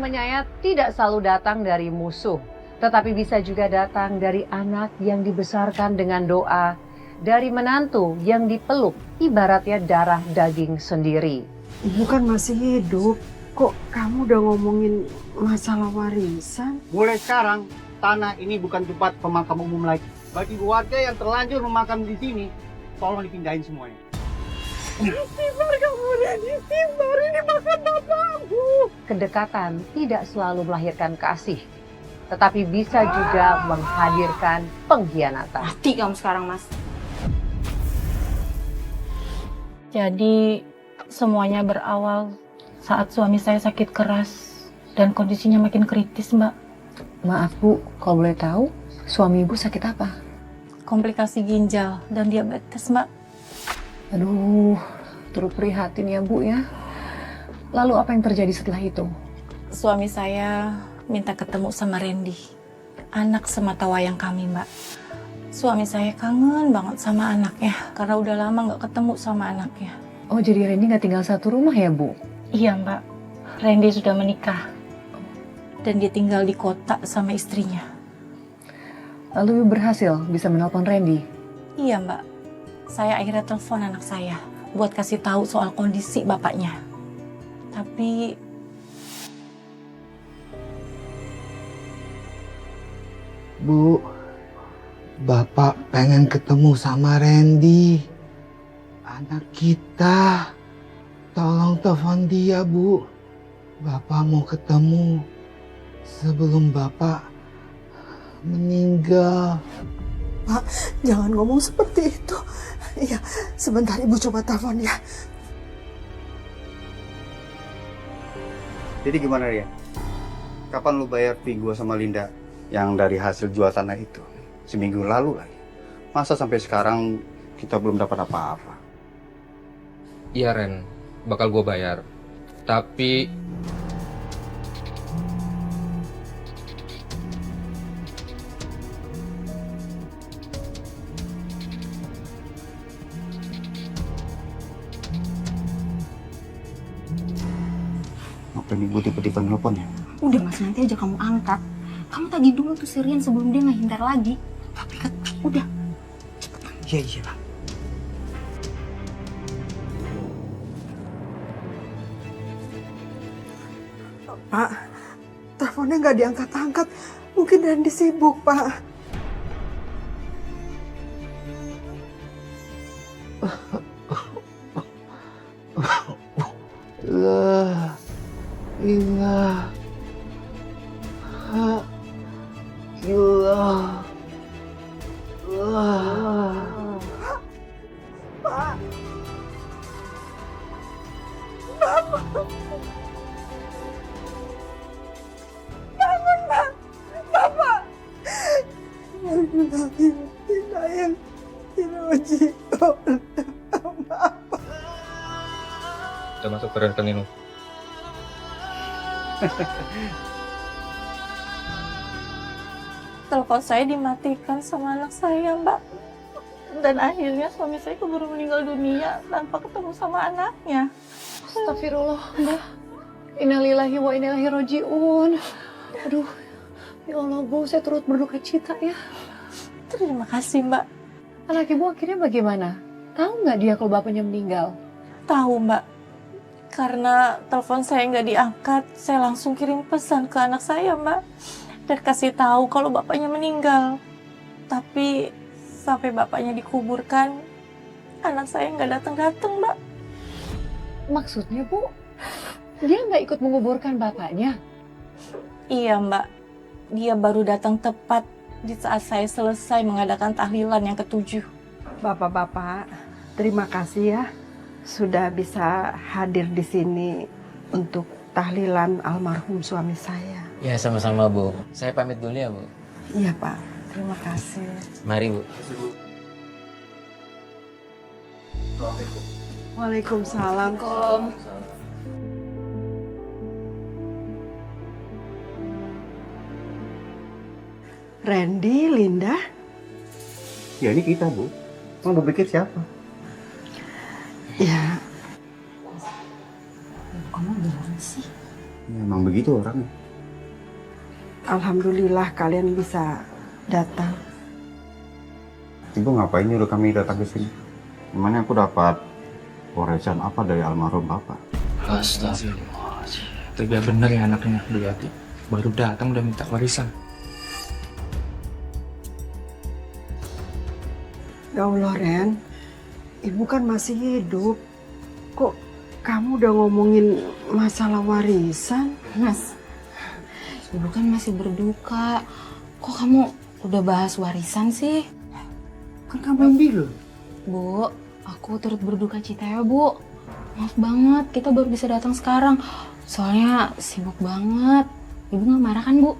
menyayat tidak selalu datang dari musuh, tetapi bisa juga datang dari anak yang dibesarkan dengan doa, dari menantu yang dipeluk ibaratnya darah daging sendiri. Ibu kan masih hidup. Kok kamu udah ngomongin masalah warisan? Mulai sekarang, tanah ini bukan tempat pemakaman umum lagi. Bagi warga yang terlanjur memakam di sini, tolong dipindahin semuanya. Istighfar kamu, Ren. Istighfar, ini makan bapakku. Kedekatan tidak selalu melahirkan kasih, tetapi bisa juga menghadirkan pengkhianatan. Mati kamu sekarang, Mas. Jadi semuanya berawal saat suami saya sakit keras dan kondisinya makin kritis, Mbak. Maaf Bu, kalau boleh tahu, suami Ibu sakit apa? Komplikasi ginjal dan diabetes, Mbak. Aduh, turut prihatin ya Bu ya. Lalu apa yang terjadi setelah itu? Suami saya minta ketemu sama Randy, anak sematawayang kami, Mbak. Suami saya kangen banget sama anaknya karena udah lama nggak ketemu sama anaknya. Oh, jadi Randy nggak tinggal satu rumah ya Bu? Iya, Mbak. Randy sudah menikah dan dia tinggal di kota sama istrinya. Lalu Ibu berhasil bisa menelpon Randy? Iya, Mbak. Saya akhirnya telepon anak saya buat kasih tahu soal kondisi bapaknya. Tapi Bu, Bapak pengen ketemu sama Randy. Anak kita. Tolong telepon dia, Bu. Bapak mau ketemu sebelum Bapak meninggal. Pak, jangan ngomong seperti itu. Iya, sebentar Ibu coba telepon ya. Jadi gimana, Ria? Kapan lu bayar fee gua sama Linda yang dari hasil jual tanah itu? Seminggu lalu lagi. Masa sampai sekarang kita belum dapat apa-apa? Iya Ren, bakal gue bayar. Tapi ngapain ibu tiba-tiba nelfon ya? Udah, Mas, nanti aja kamu angkat. Kamu tadi dulu tuh Sirian sebelum dia ngehindar lagi. Tapi kan, udah. Iya. Pak, teleponnya nggak diangkat-angkat. Mungkin Randy sibuk, Pak. La ilaha illallah. Pak. Bangun, Pak. Bapak. udah masuk ke rekening lu. telepon saya dimatikan sama anak saya, Mbak. Dan akhirnya suami saya keburu meninggal dunia tanpa ketemu sama anaknya. Astagfirullah, Mbak. Innalillahi wa inna ilaihi raji'un. Aduh, ya Allah Bu, saya turut berduka cita ya. Terima kasih, Mbak. Anak Ibu akhirnya bagaimana? Tahu nggak dia kalau bapaknya meninggal? Tahu, Mbak. Karena telepon saya nggak diangkat, saya langsung kirim pesan ke anak saya, Mbak. Dan kasih tahu kalau bapaknya meninggal. Tapi sampai bapaknya dikuburkan, anak saya nggak datang-datang, Mbak. Maksudnya Bu, dia nggak ikut menguburkan bapaknya? Iya, Mbak. Dia baru datang tepat di saat saya selesai mengadakan tahlilan yang ke-7. Bapak-bapak, terima kasih ya sudah bisa hadir di sini untuk tahlilan almarhum suami saya. Ya, sama-sama, Bu. Saya pamit dulu ya, Bu. Iya, Pak. Terima kasih. Mari, Bu. Waalaikumsalam. Randy, Linda, Ya ini kita, Bu. Mau berpikir siapa? ya Kamu bilang sih. Ya, emang begitu orangnya. Alhamdulillah kalian bisa datang. Ibu ngapain nyuruh kami datang ke sini? Emangnya aku dapat warisan apa dari almarhum bapak? Astagfirullah. Tega bener ya anaknya Bu Yati. Baru datang udah minta warisan. Ya Allah Ren, ibu kan masih hidup. Kok kamu udah ngomongin masalah warisan? Mas, ibu kan masih berduka. Kok kamu udah bahas warisan sih? Kan kamu yang bilang. Bu, aku turut berduka cita ya, Bu. Maaf banget, kita baru bisa datang sekarang. Soalnya sibuk banget. Ibu nggak marah kan, Bu?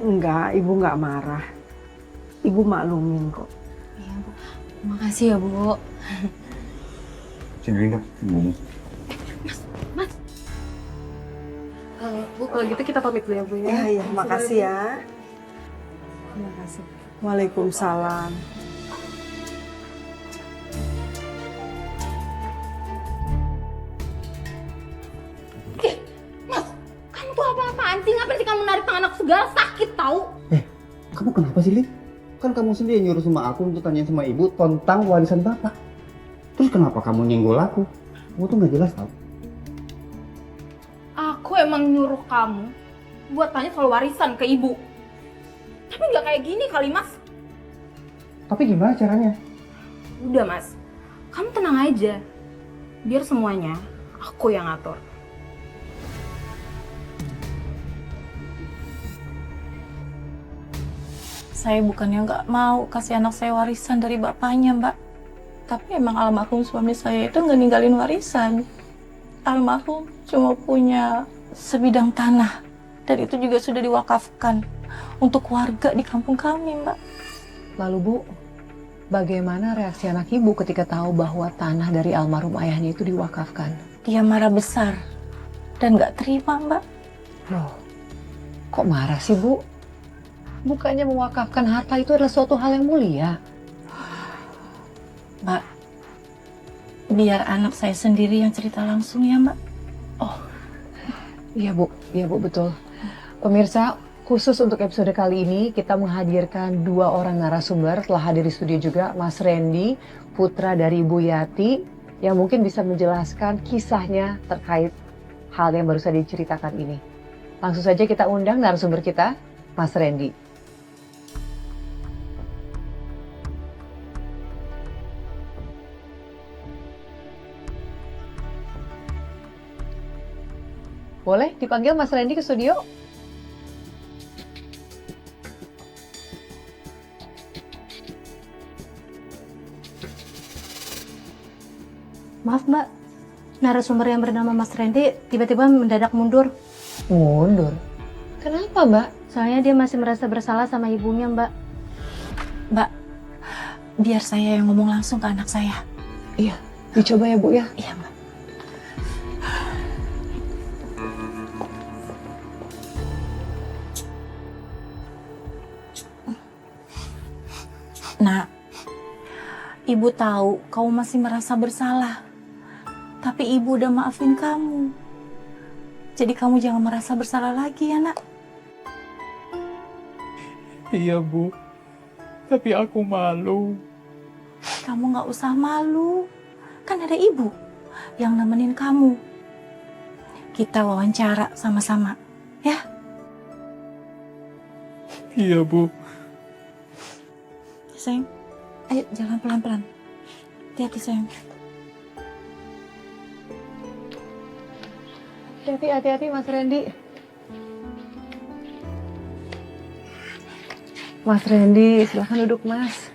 Enggak, ibu nggak marah. Ibu maklumin kok. Iya, Bu. Makasih ya, Bu. Sini Linda. Bu, kalau gitu kita pamit dulu ya Bu ya. Iya, makasih ya. Terima kasih. Waalaikumsalam. Mas, kamu tuh apa-apaan sih? Ngapain sih kamu narik tangan aku segala? Sakit tahu? Kamu kenapa sih, Lid? Kan kamu sendiri yang nyuruh sama aku untuk tanya sama ibu tentang warisan bapak. Terus kenapa kamu nyenggol aku? Kamu tuh nggak jelas tau. Aku emang nyuruh kamu buat tanya soal warisan ke ibu. Tapi nggak kayak gini kali, Mas. Tapi gimana caranya? Udah, Mas. Kamu tenang aja. Biar semuanya aku yang ngatur. Saya bukannya nggak mau kasih anak saya warisan dari bapaknya, Mbak. Tapi emang almarhum suami saya itu nggak ninggalin warisan. Almarhum cuma punya sebidang tanah. Dan itu juga sudah diwakafkan untuk warga di kampung kami, Mbak. Lalu Bu, bagaimana reaksi anak ibu ketika tahu bahwa tanah dari almarhum ayahnya itu diwakafkan? Dia marah besar dan nggak terima, Mbak. Loh, kok marah sih Bu? Bukannya mewakafkan harta itu adalah suatu hal yang mulia. Mbak, biar anak saya sendiri yang cerita langsung ya, Mbak. Iya Bu, betul. Pemirsa, khusus untuk episode kali ini kita menghadirkan 2 orang narasumber. Telah hadir di studio juga Mas Randy, putra dari Ibu Yati, yang mungkin bisa menjelaskan kisahnya terkait hal yang baru saja diceritakan ini. Langsung saja kita undang narasumber kita, Mas Randy. Boleh dipanggil Mas Randy ke studio? Maaf Mbak, narasumber yang bernama Mas Randy tiba-tiba mendadak mundur. Mundur? Kenapa Mbak? Soalnya dia masih merasa bersalah sama ibunya Mbak. Mbak, biar saya yang ngomong langsung ke anak saya. Iya, dicoba ya Bu ya. Iya, Mbak. Nak, ibu tahu kamu masih merasa bersalah. Tapi ibu udah maafin kamu. Jadi kamu jangan merasa bersalah lagi ya, Nak. Iya Bu, tapi aku malu. Kamu nggak usah malu. Kan ada ibu yang nemenin kamu. Kita wawancara sama-sama, ya? Iya Bu. Sayang, ayo jalan pelan-pelan. Hati-hati sayang. Hati-hati Mas Randy. Mas Randy, silahkan duduk Mas.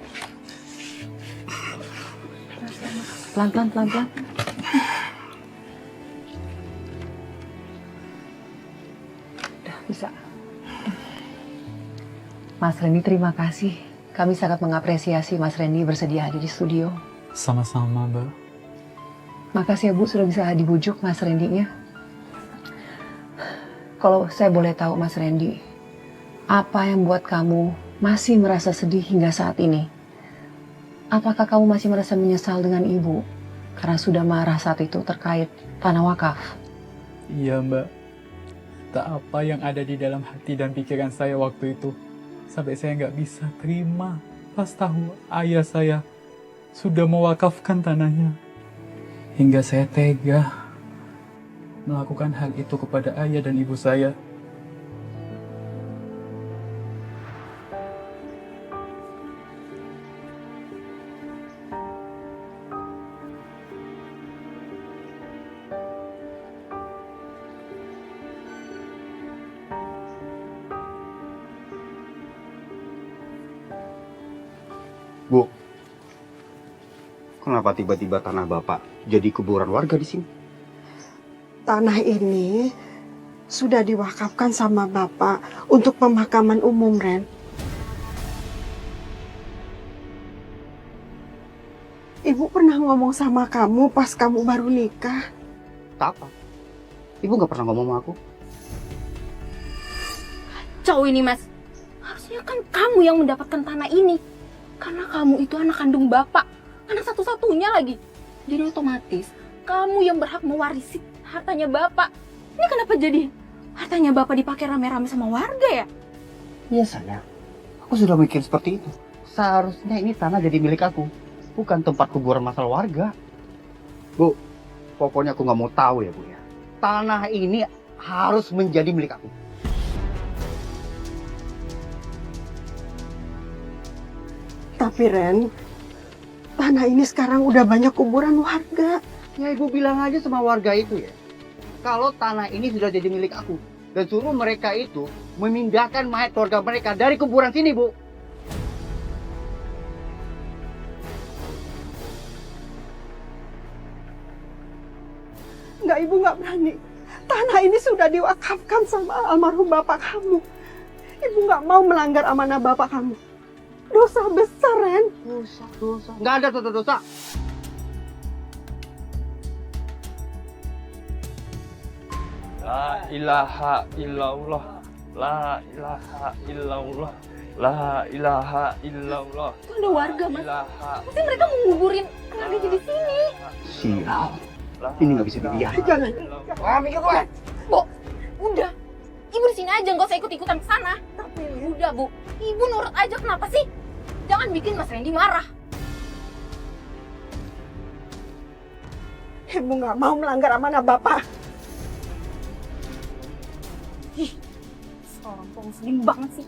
Pelan-pelan. Udah, bisa. Mas Randy, terima kasih. Kami sangat mengapresiasi Mas Randy bersedia hadir di studio. Sama-sama, Mbak. Makasih ya Bu sudah bisa dibujuk Mas Randy-nya. Kalau saya boleh tahu Mas Randy, apa yang buat kamu masih merasa sedih hingga saat ini? Apakah kamu masih merasa menyesal dengan ibu karena sudah marah saat itu terkait tanah wakaf? Iya, Mbak. Tak apa yang ada di dalam hati dan pikiran saya waktu itu. Sampai saya nggak bisa terima pas tahu ayah saya sudah mewakafkan tanahnya. Hingga saya tega melakukan hal itu kepada ayah dan ibu saya. Bu, kenapa tiba-tiba tanah Bapak jadi kuburan warga di sini? Tanah ini sudah diwakafkan sama Bapak untuk pemakaman umum, Ren. Ibu pernah ngomong sama kamu pas kamu baru nikah. Apa? Ibu nggak pernah ngomong sama aku. Kacau ini, Mas. Harusnya kan kamu yang mendapatkan tanah ini. Karena kamu itu anak kandung Bapak. Anak satu-satunya lagi. Jadi otomatis kamu yang berhak mewarisi hartanya Bapak. Ini kenapa jadi hartanya Bapak dipakai rame-rame sama warga ya? Iya sayang, aku sudah mikir seperti itu. Seharusnya ini tanah jadi milik aku, bukan tempat kuburan masal warga. Bu, pokoknya aku nggak mau tahu ya Bu ya. Tanah ini harus menjadi milik aku. Tapi Ren, tanah ini sekarang udah banyak kuburan warga. Ya Ibu bilang aja sama warga itu ya. Kalau tanah ini sudah jadi milik aku. Dan suruh mereka itu memindahkan mayat keluarga mereka dari kuburan sini Bu. Enggak, Ibu nggak berani. Tanah ini sudah diwakafkan sama almarhum Bapak kamu. Ibu nggak mau melanggar amanah Bapak kamu. Dosa besar, Ren. Dosa. Nggak ada dosa. La ilaha illallah. La ilaha illallah. La ilaha illallah. Itu ada warga, Mas. Ilaha. Pasti mereka mau nguburin keluarganya di sini. Sial. Ini nggak bisa dibiarkan. Jangan. Wah, mikir gue. Bu, udah. Ibu di sini aja, nggak usah ikut-ikutan ke sana. Udah, Bu. Ibu nurut aja, kenapa sih? Jangan bikin Mas Randy marah. Ibu nggak mau melanggar amanah Bapak. Seorang muslim banget sih.